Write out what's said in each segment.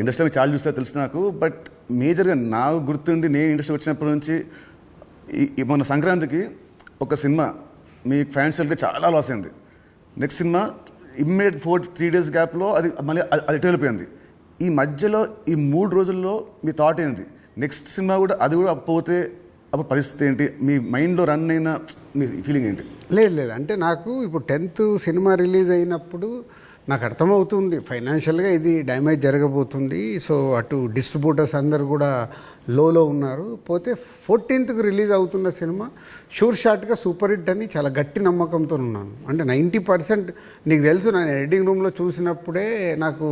Industry చాలా చూస్తే తెలుసు నాకు. బట్ మేజర్గా నాకు గుర్తుండి నేను ఇండస్ట్రీ వచ్చినప్పటి నుంచి మొన్న సంక్రాంతికి ఒక సినిమా మీ ఫైనాన్షియల్గా చాలా లాస్ అయింది. నెక్స్ట్ సినిమా ఇమ్మీడియట్ 3 days గ్యాప్లో అది మళ్ళీ అది వెళ్ళిపోయింది. ఈ మధ్యలో ఈ 3 రోజుల్లో మీ థాట్ ఏంటి? నెక్స్ట్ సినిమా కూడా అది కూడా పోతే అప్పుడు పరిస్థితి ఏంటి? మీ మైండ్లో రన్ అయిన మీ ఫీలింగ్ ఏంటి? లేదు అంటే నాకు ఇప్పుడు 10th సినిమా రిలీజ్ అయినప్పుడు నాకు అర్థమవుతుంది ఫైనాన్షియల్గా ఇది డ్యామేజ్ జరగబోతుంది. సో అటు డిస్ట్రిబ్యూటర్స్ అందరు కూడా లోలో ఉన్నారు. పోతే 14th రిలీజ్ అవుతున్న సినిమా షూర్ షాట్గా సూపర్ హిట్ అని చాలా గట్టి నమ్మకంతో ఉన్నాను. అంటే 90% నీకు తెలుసు, నేను ఎడిటింగ్ రూమ్లో చూసినప్పుడే నాకు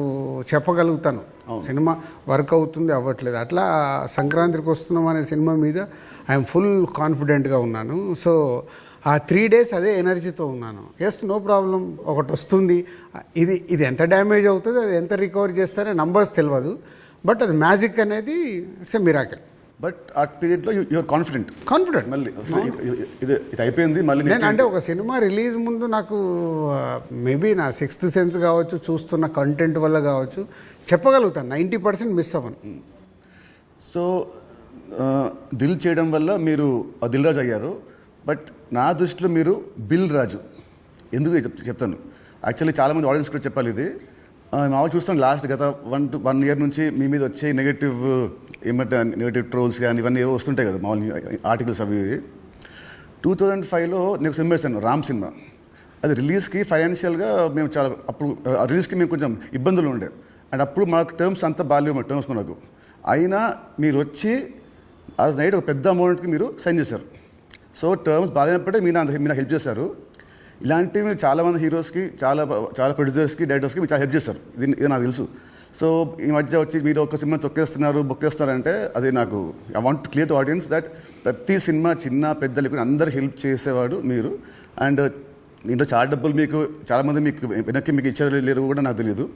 చెప్పగలుగుతాను సినిమా వర్క్ అవుతుంది అవ్వట్లేదు. అట్లా సంక్రాంతికి వస్తున్నాం అనే సినిమా మీద ఐఎమ్ ఫుల్ కాన్ఫిడెంట్గా ఉన్నాను. సో ఆ 3 days అదే ఎనర్జీతో ఉన్నాను. ఎస్, నో ప్రాబ్లం, ఒకటి వస్తుంది. ఇది ఎంత డ్యామేజ్ అవుతుంది, అది ఎంత రికవర్ చేస్తారో నంబర్స్ తెలియదు. బట్ అది మ్యాజిక్ అనేది ఇట్స్ ఎ మిరాకిల్. బట్ ఆ పీరియడ్లో యూఆర్ కాన్ఫిడెంట్ మళ్ళీ ఇది అయిపోయింది మళ్ళీ నేను అంటే ఒక సినిమా రిలీజ్ ముందు నాకు మేబీ నా 6th సెన్స్ కావచ్చు, చూస్తున్న కంటెంట్ వల్ల కావచ్చు, చెప్పగలుగుతాను 90% మిస్ అవ్వను. సో దిల్ చేయడం వల్ల మీరు దిల్ రాజు అయ్యారు. బట్ నా దృష్టిలో మీరు బిల్ రాజు. ఎందుకు చెప్తాను. యాక్చువల్లీ చాలామంది ఆడియన్స్ కూడా చెప్పాలి ఇది. మామూలు చూస్తాను లాస్ట్ గత 1 year నుంచి మీ మీద వచ్చే నెగటివ్ ట్రోల్స్ కానీ ఇవన్నీ ఏవో వస్తుంటాయి కదా మామూలు ఆర్టికల్స్. అవి 2005లో నేను సినిమా వేసాను, రామ్ సినిమా. అది రిలీజ్కి ఫైనాన్షియల్గా మేము చాలా అప్పుడు రిలీజ్కి మేము కొంచెం ఇబ్బందులు ఉండే. అండ్ అప్పుడు మాకు టర్మ్స్ అంతా బాగాలేవు టర్మ్స్ మనకు. అయినా మీరు వచ్చి ఆ నైట్ ఒక పెద్ద అమౌంట్కి మీరు సైన్ చేశారు. సో టర్మ్స్ బాగాలేనప్పుడే మీరు నాకు హెల్ప్ చేశారు. ఇలాంటివి మీరు చాలామంది హీరోస్కి, చాలా ప్రొడ్యూసర్స్కి, డైరెక్టర్స్కి మీరు చాలా హెల్ప్ చేస్తారు. ఇది నాకు తెలుసు. సో ఈ మధ్య వచ్చి మీరు ఒక సినిమా బొక్కేస్తారంటే అది నాకు I want clear to audience that ప్రతి సినిమా చిన్న పెద్ద లేకుండా అందరు హెల్ప్ చేసేవాడు మీరు. అండ్ దీంట్లో చాలా డబ్బులు మీకు చాలామంది మీకు వెనక్కి మీకు ఇచ్చారు లేరు కూడా నాకు తెలియదు.